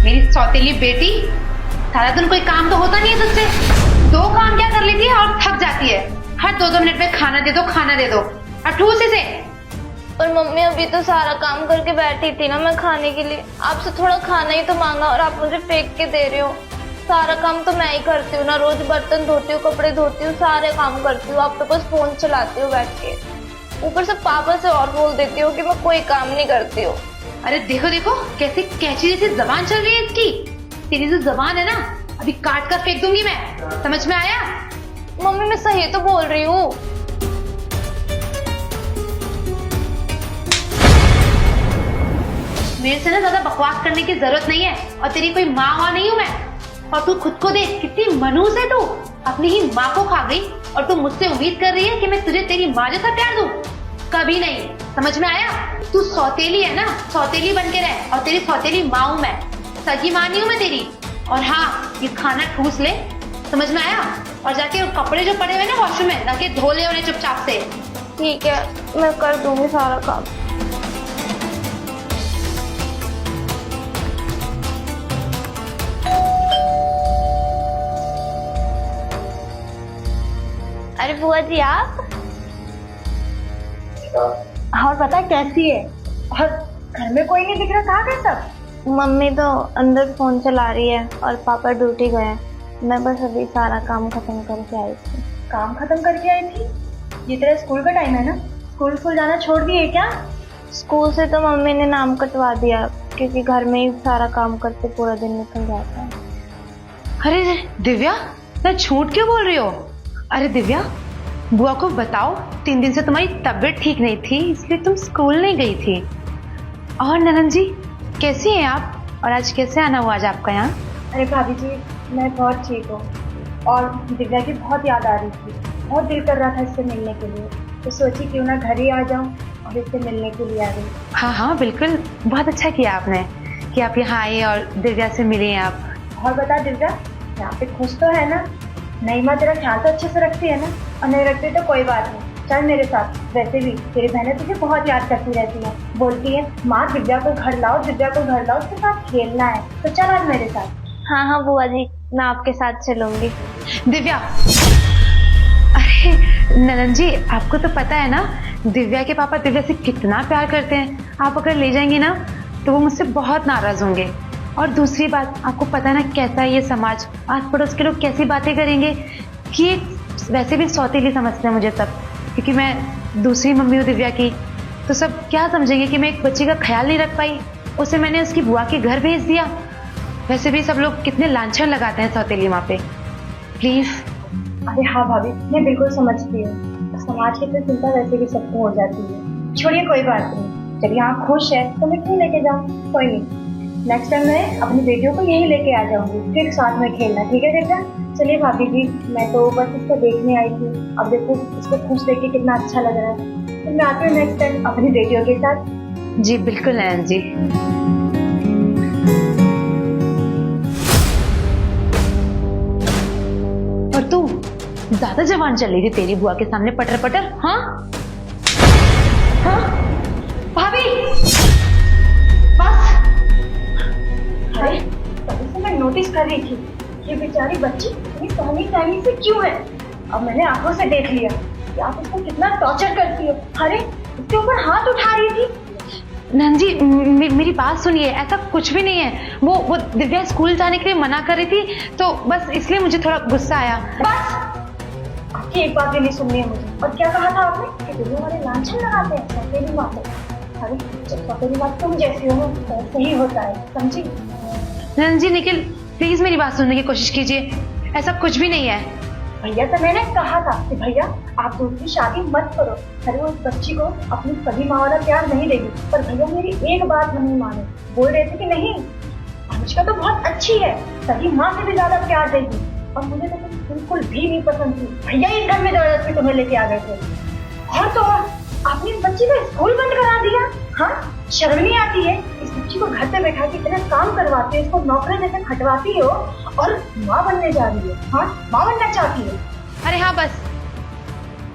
मेरी सौतेली बेटी, सारा दिन कोई काम तो होता नहीं है तुझसे। दो काम क्या कर लेती है और थक जाती है। हर 2-2 मिनट में खाना दे दो, खाना दे दो, और ठूस इसे। और मम्मी अभी तो सारा काम करके बैठी थी ना मैं खाने के लिए। आपसे थोड़ा खाना ही तो मांगा और आप मुझे फेंक के दे रहे हो। सारा काम तो मैं ही करती हूँ ना, रोज बर्तन धोती हूँ, कपड़े धोती हूँ, सारे काम करती हूँ। आप तो बस फोन चलाती हो बैठ के। ऊपर से पापा से और बोल देती हो कि मैं कोई काम नहीं करती हूँ। अरे देखो देखो कैसे कैची जैसी जबान चल रही है इसकी। तेरी जो जबान है ना, अभी काट कर फेंक दूंगी मैं, समझ में आया? मम्मी मैं सही तो बोल रही हूँ। मेरे से ना ज्यादा बकवास करने की जरूरत नहीं है, और तेरी कोई माँ वाँ नहीं हूँ मैं। और तू खुद को देख, कितनी मनूस है तू। अपनी ही माँ को खा गई और तू मुझसे उम्मीद कर रही है कि मैं तुझे तेरी माँ जैसा प्यार दूं? कभी नहीं, समझ में आया? तू सौतेली है ना, सौतेली बन के रह, और तेरी सौतेली माँ हूं मैं, सगी माँ नहीं हूं मैं तेरी। और हाँ, ये खाना ठूस ले, समझ में आया? और जाके वो कपड़े जो पड़े हुए ना वॉशरूम में, जाके धो ले उन्हें चुपचाप से। ठीक है, मैं कर दूंगी सारा काम। अरे बुआ जी आप? और पता कैसी है? और घर में कोई नहीं दिख रहा, कहाँ गए सब? मम्मी तो अंदर फोन चला रही है और पापा ड्यूटी गए हैं। मैं बस अभी सारा काम खत्म करके आई थी। काम खत्म करके आई थी? ये तेरा स्कूल का टाइम है ना? स्कूल जाना छोड़ दिए क्या? स्कूल से तो मम्मी ने नाम कटवा दिया, क्योंकि घर में ही सारा काम करते पूरा दिन निकल जाता है। अरे दिव्या, मैं झूठ क्यों बोल रही हो? अरे दिव्या, बुआ को बताओ 3 दिन से तुम्हारी तबीयत ठीक नहीं थी, इसलिए तुम स्कूल नहीं गई थी। और ननन जी कैसी हैं आप? और आज कैसे आना हुआ आज आपका यहाँ? अरे भाभी जी, मैं बहुत ठीक हूँ। और दिव्या की बहुत याद आ रही थी, बहुत दिल कर रहा था इससे मिलने के लिए, तो सोची क्यों ना घर ही आ जाऊँ और इससे मिलने के लिए आ गई। हाँ हाँ बिल्कुल, बहुत अच्छा किया आपने कि आप यहाँ आए और दिव्या से मिले आप। और बता दिव्या, यहाँ पे खुश तो है ना? नहीं माँ तेरा ख्याल तो अच्छे से रखती है ना? और नहीं रखती तो कोई बात नहीं, चल मेरे साथ। वैसे भी तेरी बहनें तुझे बहुत याद करती रहती है, बोलती है माँ दिव्या को घर लाओ, दिव्या को घर लाओ, उसके साथ खेलना है। तो चल आज मेरे साथ। हाँ हाँ बुआ जी, मैं आपके साथ चलूंगी। दिव्या, अरे ननन जी आपको तो पता है ना दिव्या के पापा दिव्या से कितना प्यार करते हैं। आप अगर ले जाएंगी ना तो वो मुझसे बहुत नाराज होंगे। और दूसरी बात, आपको पता है ना कैसा है ये समाज, आस पड़ोस के लोग कैसी बातें करेंगे कि वैसे भी सौतेली समझते हैं मुझे सब, क्योंकि मैं दूसरी मम्मी हूँ दिव्या की। तो सब क्या समझेंगे कि मैं एक बच्ची का ख्याल नहीं रख पाई, उसे मैंने उसकी बुआ के घर भेज दिया। वैसे भी सब लोग कितने लांछन लगाते हैं सौतेली माँ पे। प्लीज। अरे हाँ भाभी, मैं बिल्कुल समझती हूँ, समाज की तो चिंता वैसे भी सबको हो जाती है। छोड़िए कोई बात नहीं, जब यहाँ खुश है तो मैं क्यों लेके जाऊँ? कोई नहीं, नेक्स्ट टाइम मैं अपनी बेटियों को यही लेके आ जाऊंगी, फिर साथ में खेलना, ठीक है बेटा? चलिए भाभी जी, मैं तो बस इसको देखने आई थी, अब देखो इसको खुश देख के कितना अच्छा लग रहा है। फिर मैं आती हूँ नेक्स्ट टाइम अपनी बेटियों के साथ। जी बिल्कुल नयन जी। और तू ज्यादा जवान चल रही थी तेरी बुआ के सामने पटर पटर। हाँ हाँ भाभी बस। अरे तभी से मैं नोटिस कर रही थी ये बेचारी बच्ची इतनी सहमी से क्यों है। अब मैंने आंखों से देख लिया कि आप उसको कितना टॉर्चर करती हो। अरे उसके ऊपर हाथ उठा रही थी। नंद जी मेरी बात सुनिए, ऐसा कुछ भी नहीं है। वो दिव्या स्कूल जाने के लिए मना कर रही थी, तो बस इसलिए मुझे थोड़ा गुस्सा आया। बस आपकी एक बात भी नहीं सुननी है मुझे। और क्या कहा था आपने कि दिव्या वाले लांछन लगाते हैं सौतेली माँ को? अरे जब सौतेली माँ तुम जैसी हो वैसे ही होता है, समझी? नंद जी निखिल प्लीज मेरी बात सुनने की कोशिश कीजिए, ऐसा कुछ भी नहीं है। भैया तो मैंने कहा था कि भैया आप दूसरी शादी मत करो। अरे वो बच्ची को अपनी सभी माँ वाला प्यार नहीं देगी, पर भैया मेरी एक बात नहीं माने, बोल रहे थे कि नहीं अनुष्का तो बहुत अच्छी है, सभी माँ से भी ज्यादा प्यार देगी। और मुझे तो बिल्कुल भी नहीं पसंद थी। भैया इस घर में जबरदस्ती तुम्हें लेके आ गए थे। और तो और आपने इस बच्ची का स्कूल बंद करा दिया। हाँ शर्म नहीं आती है? इस बच्ची को घर पे बैठा के इतना काम करवाते हो, इसको नौकरी जैसे खटवाती हो और माँ बनने जा रही है। हाँ माँ बनना चाहती है। अरे हाँ बस,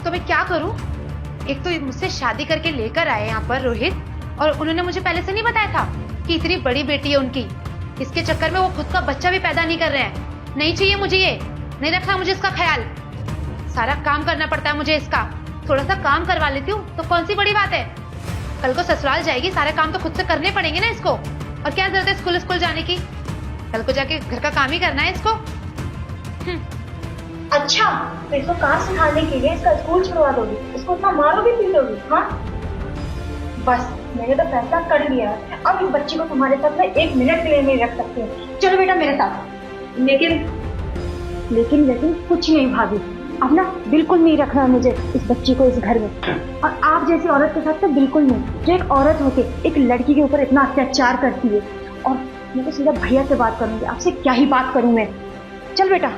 तो मैं क्या करूं? एक तो मुझसे शादी करके लेकर आए यहाँ पर रोहित, और उन्होंने मुझे पहले से नहीं बताया था कि इतनी बड़ी बेटी है उनकी। इसके चक्कर में वो खुद का बच्चा भी पैदा नहीं कर रहे हैं। नहीं चाहिए मुझे ये, नहीं रखना मुझे इसका ख्याल। सारा काम करना पड़ता है मुझे इसका। थोड़ा सा काम करवा लेती हूँ तो कौन सी बड़ी बात है। कल को ससुराल जाएगी, सारे काम तो खुद से करने पड़ेंगे ना इसको। और क्या जरूरत है स्कूल जाने की, कल को जाके घर का काम ही करना है इसको। अच्छा, तो इसको कार सिखाने के लिए इसका स्कूल छुड़वा दोगी, इसको इतना मारोगी पीटोगी? हाँ, बस मैंने तो फैसला कर लिया। अब इस बच्ची को तुम्हारे साथ में 1 मिनट के लिए नहीं रख सकती हूँ। चलो बेटा मेरे साथ। लेकिन कुछ नहीं भाभी, अब ना बिल्कुल नहीं रखना मुझे इस बच्ची को इस घर में। और आप जैसी औरत के साथ तो बिल्कुल नहीं, जो एक औरत होके एक लड़की के ऊपर इतना अत्याचार करती है। और मैं तो सीधा भैया से बात करूंगी, आपसे क्या ही बात करूं मैं। चल बेटा।